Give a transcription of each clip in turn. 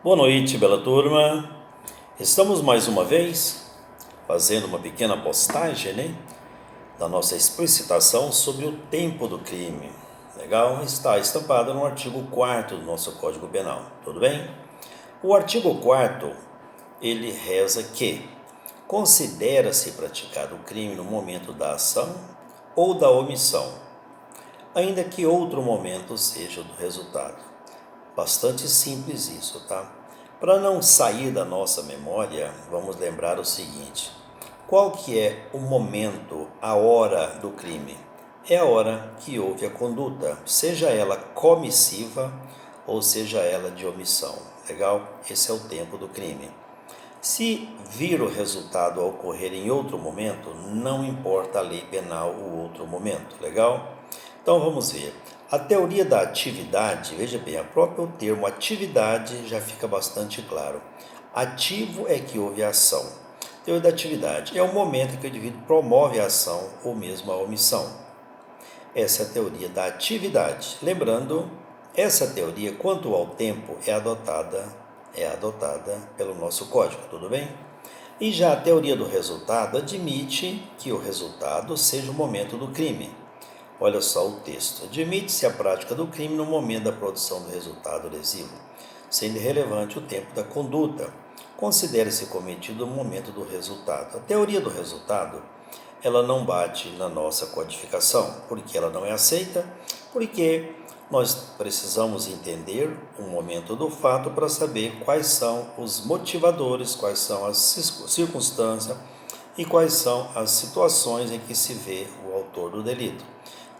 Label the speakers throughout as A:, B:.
A: Boa noite, bela turma. Estamos mais uma vez fazendo uma pequena postagem, da nossa explicitação sobre o tempo do crime. Legal? Está estampado no artigo 4º do nosso Código Penal. Tudo bem? O artigo 4º, ele reza que considera-se praticado o crime no momento da ação ou da omissão, ainda que outro momento seja do resultado. Bastante simples isso, tá? Para não sair da nossa memória, vamos lembrar o seguinte: qual que é o momento, a hora do crime? É a hora que houve a conduta, seja ela comissiva ou seja ela de omissão. Legal? Esse é o tempo do crime. Se vir o resultado a ocorrer em outro momento, não importa a lei penal o outro momento. Legal? Então vamos ver. A teoria da atividade, veja bem, o próprio termo atividade já fica bastante claro. Ativo é que houve a ação. Teoria da atividade é o momento em que o indivíduo promove a ação ou mesmo a omissão. Essa é a teoria da atividade. Lembrando, essa teoria, quanto ao tempo, é adotada pelo nosso código, tudo bem? E já a teoria do resultado admite que o resultado seja o momento do crime. Olha só o texto. Admite-se a prática do crime no momento da produção do resultado lesivo, sendo irrelevante o tempo da conduta. Considere-se cometido no momento do resultado. A teoria do resultado, ela não bate na nossa codificação, porque ela não é aceita, porque nós precisamos entender o momento do fato para saber quais são os motivadores, quais são as circunstâncias e quais são as situações em que se vê o autor do delito,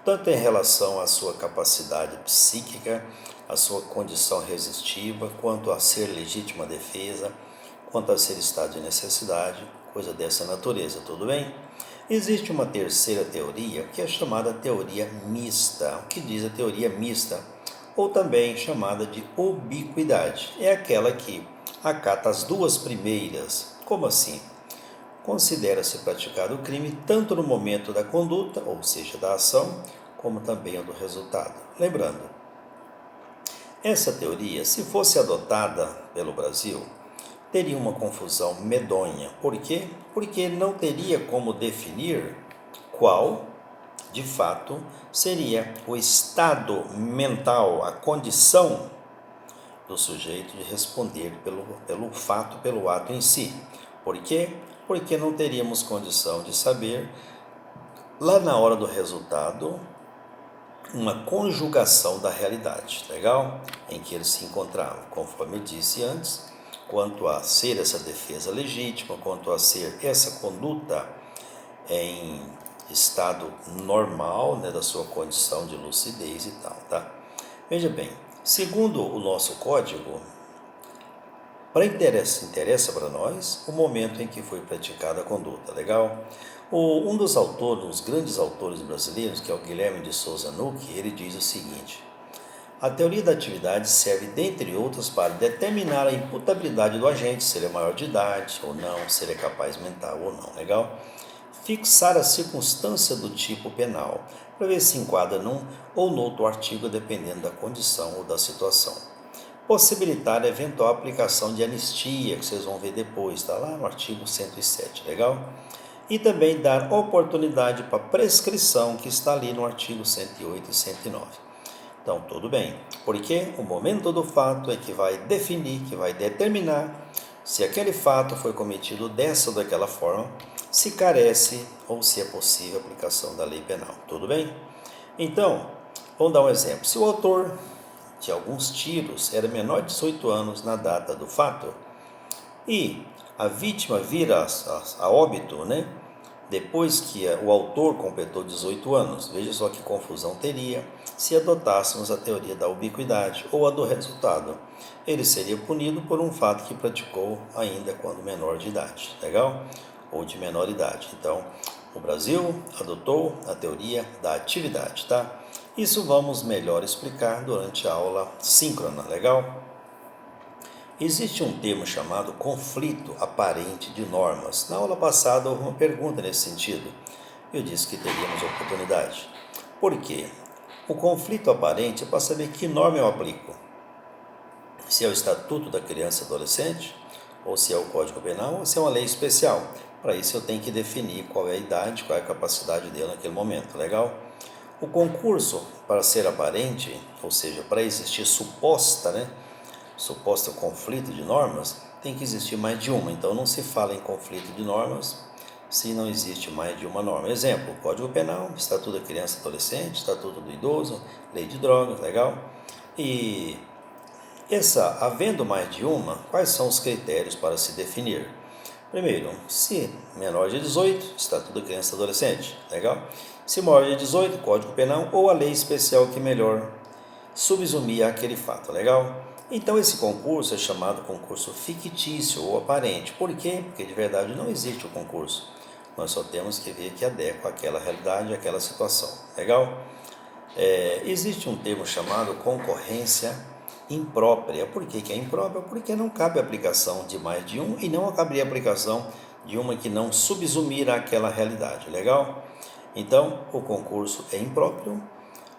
A: tanto em relação à sua capacidade psíquica, à sua condição resistiva, quanto a ser legítima defesa, quanto a ser estado de necessidade, coisa dessa natureza, tudo bem? Existe uma terceira teoria, que é chamada teoria mista. O que diz a teoria mista? Ou também chamada de ubiquidade. É aquela que acata as duas primeiras. Como assim? Considera-se praticado o crime tanto no momento da conduta, ou seja, da ação, como também o do resultado. Lembrando, essa teoria, se fosse adotada pelo Brasil, teria uma confusão medonha. Por quê? Porque não teria como definir qual, de fato, seria o estado mental, a condição do sujeito de responder pelo fato, pelo ato em si. Por quê? Porque não teríamos condição de saber, lá na hora do resultado, uma conjugação da realidade, legal? Em que eles se encontravam, conforme eu disse antes, quanto a ser essa defesa legítima, quanto a ser essa conduta em estado normal, da sua condição de lucidez e tal, tá? Veja bem, segundo o nosso código, interessa para nós o momento em que foi praticada a conduta, legal? Um dos autores, um dos grandes autores brasileiros, que é o Guilherme de Souza Nucci, ele diz o seguinte: a teoria da atividade serve, dentre outras, para determinar a imputabilidade do agente, se ele é maior de idade ou não, se ele é capaz mental ou não, legal? Fixar a circunstância do tipo penal, para ver se enquadra num ou no outro artigo, dependendo da condição ou da situação. Possibilitar a eventual aplicação de anistia, que vocês vão ver depois, está lá no artigo 107, legal? E também dar oportunidade para prescrição, que está ali no artigo 108 e 109. Então, tudo bem, porque o momento do fato é que vai definir, que vai determinar se aquele fato foi cometido dessa ou daquela forma, se carece ou se é possível a aplicação da lei penal. Tudo bem? Então, vamos dar um exemplo. Se o autor de alguns tiros era menor de 18 anos na data do fato e a vítima vir a óbito, depois que o autor completou 18 anos, veja só que confusão teria se adotássemos a teoria da ubiquidade ou a do resultado. Ele seria punido por um fato que praticou ainda quando menor de idade, legal? Ou de menor idade. Então, o Brasil adotou a teoria da atividade, tá? Isso vamos melhor explicar durante a aula síncrona, legal? Existe um termo chamado conflito aparente de normas. Na aula passada houve uma pergunta nesse sentido. Eu disse que teríamos oportunidade. Por quê? O conflito aparente é para saber que norma eu aplico. se é o Estatuto da Criança e Adolescente, ou se é o Código Penal, ou se é uma lei especial. Para isso eu tenho que definir qual é a idade, qual é a capacidade dele naquele momento, legal? O concurso, para ser aparente, ou seja, para existir suposto conflito de normas, tem que existir mais de uma. Então não se fala em conflito de normas se não existe mais de uma norma. Exemplo, Código Penal, Estatuto da Criança e Adolescente, Estatuto do Idoso, Lei de Drogas, legal? E havendo mais de uma, quais são os critérios para se definir? Primeiro, se menor de 18, Estatuto da Criança e Adolescente, legal? Se maior de 18, Código Penal ou a lei especial que melhor subsumir aquele fato, legal? Então esse concurso é chamado concurso fictício ou aparente. Por quê? Porque de verdade não existe o concurso. Nós só temos que ver que adequa àquela realidade, àquela situação, legal? Existe um termo chamado concorrência imprópria. Por que é imprópria? Porque não cabe aplicação de mais de um e não caberia aplicação de uma que não subsumir àquela realidade, legal? Então, o concurso é impróprio,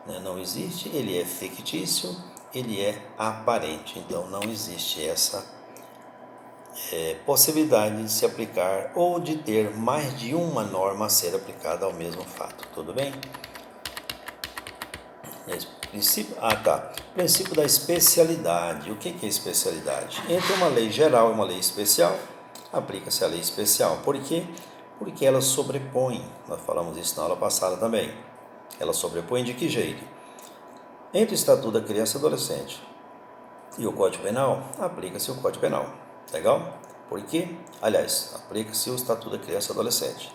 A: né? Não existe, ele é fictício, ele é aparente. Então, não existe essa possibilidade de se aplicar ou de ter mais de uma norma a ser aplicada ao mesmo fato, tudo bem? Princípio da especialidade. O que é especialidade? Entre uma lei geral e uma lei especial, aplica-se a lei especial. Por quê? Porque ela sobrepõe, nós falamos isso na aula passada também. Ela sobrepõe de que jeito? Entre o Estatuto da Criança e Adolescente e o Código Penal, aplica-se o Código Penal. Legal? Por quê? Aliás, aplica-se o Estatuto da Criança e Adolescente.